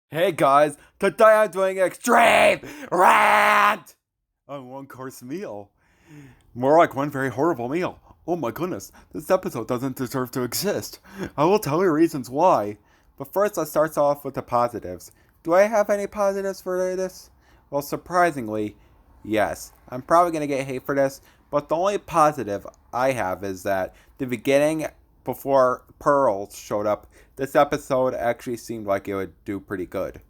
Hey guys, today I'm doing extreme rant on one course meal. More like one very horrible meal. Oh my goodness, this episode doesn't deserve to exist. I will tell you reasons why. But first, let's start off with the positives. Do I have any positives for this? Well, surprisingly, yes. I'm probably going to get hate for this, but the only positive I have is that the beginning, before Pearl showed up, this episode actually seemed like it would do pretty good.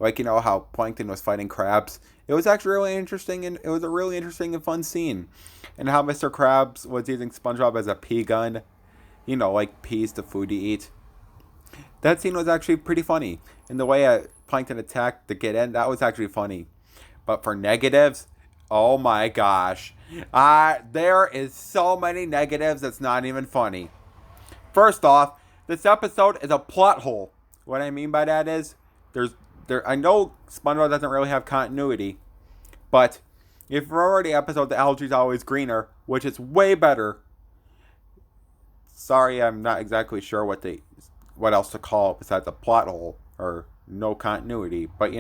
Like, how Plankton was fighting crabs. It was actually really interesting, and it was a really interesting and fun scene. And how Mr. Krabs was using SpongeBob as a pea gun. Like peas, the food to eat. That scene was actually pretty funny. And the way Plankton attacked to get in, that was actually funny. But for negatives, oh my gosh. There is so many negatives, it's not even funny. First off, this episode is a plot hole. What I mean by that is, I know SpongeBob doesn't really have continuity, but if you remember the episode "The Algae's Always Greener," which is way better. Sorry, I'm not exactly sure what else to call it besides a plot hole or no continuity, but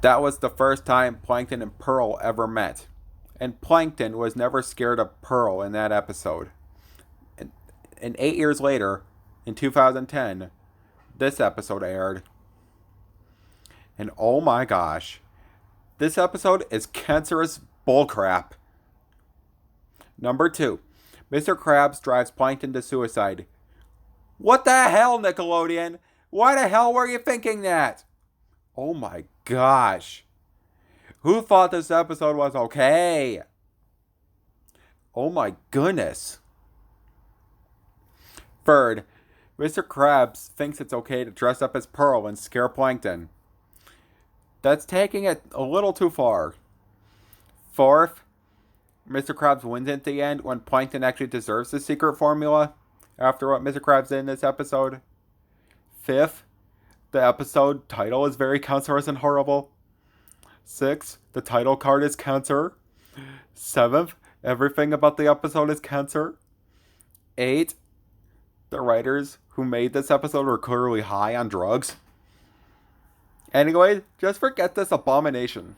that was the first time Plankton and Pearl ever met, and Plankton was never scared of Pearl in that episode. And 8 years later, in 2010, this episode aired. And oh my gosh, this episode is cancerous bullcrap. Number 2, Mr. Krabs drives Plankton to suicide. What the hell, Nickelodeon? Why the hell were you thinking that? Oh my gosh. Who thought this episode was okay? Oh my goodness. Third, Mr. Krabs thinks it's okay to dress up as Pearl and scare Plankton. That's taking it a little too far. Fourth, Mr. Krabs wins at the end when Plankton actually deserves the secret formula after what Mr. Krabs did in this episode. Fifth, the episode title is very cancerous and horrible. Sixth, the title card is cancer. Seventh, everything about the episode is cancer. 8, the writers who made this episode were clearly high on drugs. Anyway, just forget this abomination.